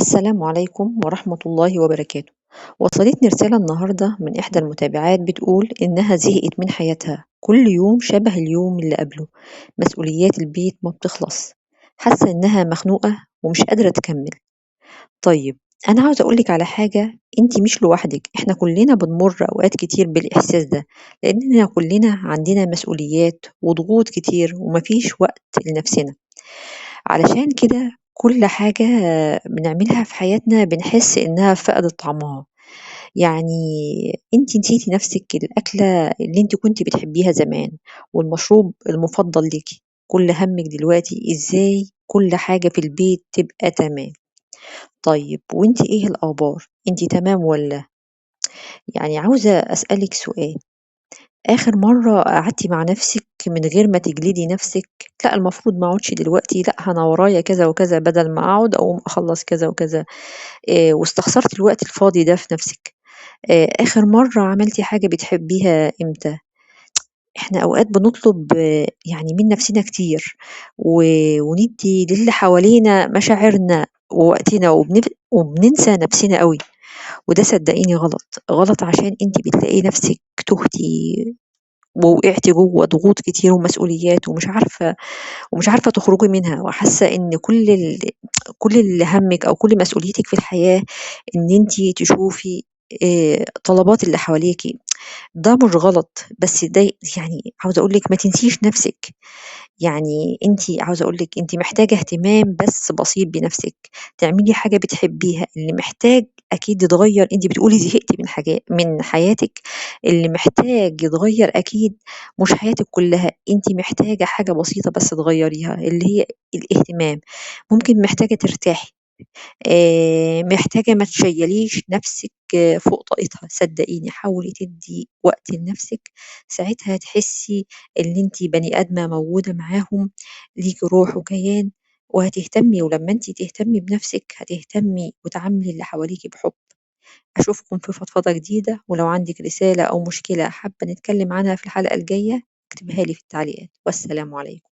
السلام عليكم ورحمة الله وبركاته. وصلتني رسالة النهاردة من إحدى المتابعات بتقول إنها زهقت من حياتها، كل يوم شبه اليوم اللي قبله، مسؤوليات البيت ما بتخلص، حاسة إنها مخنوقة ومش قادرة تكمل. طيب، أنا عاوزة أقولك على حاجة، أنتي مش لوحدك، إحنا كلنا بنمر أوقات كتير بالإحساس ده، لأننا كلنا عندنا مسؤوليات وضغوط كتير ومفيش وقت لنفسنا. علشان كده كل حاجة بنعملها في حياتنا بنحس إنها فقدت طعمها، يعني أنتِ نسيتِ نفسِك الأكلة اللي أنتِ كنتِ بتحبيها زمان، والمشروب المفضل ليكِ، كل هَمِّك دلوقتي إزاي كل حاجة في البيت تبقى تمام. طيب وأنتِ إيه الأخبار، أنتِ تمام والّا؟ يعني عاوزة أسألِك سؤال، آخر مرّة قعدتِ مع نفسِك من غير ما تجلدي نفسِك، لأ المفروض ما اقعدش دلوقتي، لأ أنا ورايا كذا وكذا بدل ما أقعد أقوم أخلّص كذا وكذا، واستخسرتِ الوقت الفاضي ده في نفسِك. آخر مرّة عملتِ حاجة بتحبيها إمتى؟ إحنا أوقات بنطلب يعني من نفسنا كتير، وندّي للي حوالينا مشاعرنا ووقتنا وبننسى نفسنا أوي، وده صدقيني غلط، غلط عشان أنتِ بتلاقي نفسِك تُهتِ ووقعتِ جوّه ضغوط كتير ومسؤوليات ومش عارفة تخرجي منها، وحاسة إن كل اللي هَمِّك أو كل مسؤوليتِك في الحياة إن أنتِ تشوفي طلبات اللي حواليكِ، ده مش غلط، بس ده يعني عاوزة أقول لِك ما تنسيش نَفْسِك، يعني أنتِ عاوزة أقول لِك أنتِ محتاجة اهتمام بس بسيط بنَفْسِك، تعملي حاجة بتحبيها، اللي محتاج أكيد يتغيّر أنتِ بتقولي زهقتِ من حياتِك، اللي محتاج يتغيّر أكيد مش حياتِك كلّها، أنتِ محتاجة حاجة بسيطة بس تغيّريها، اللي هي الاهتمام، ممكن محتاجة ترتاحي. محتاجة ما تشيّليش نَفْسِك فوق طاقتها، صدّقيني حاولي تدّي وقت لنَفْسِك، ساعتها هتحسّي إن أنتِ بني آدمة موجودة معاهم، ليكِ روح وكيان، وهتهتمي ولمّا أنتِ تهتمي بنَفْسِك هتهتمي وتعاملي اللي حواليكِ بحُب. أشوفكم في فضفضة جديدة، ولو عندِك رسالة أو مشكلة حابة نتكلّم عنها في الحلقة الجاية اكتبيها لي في التعليقات، والسلام عليكم.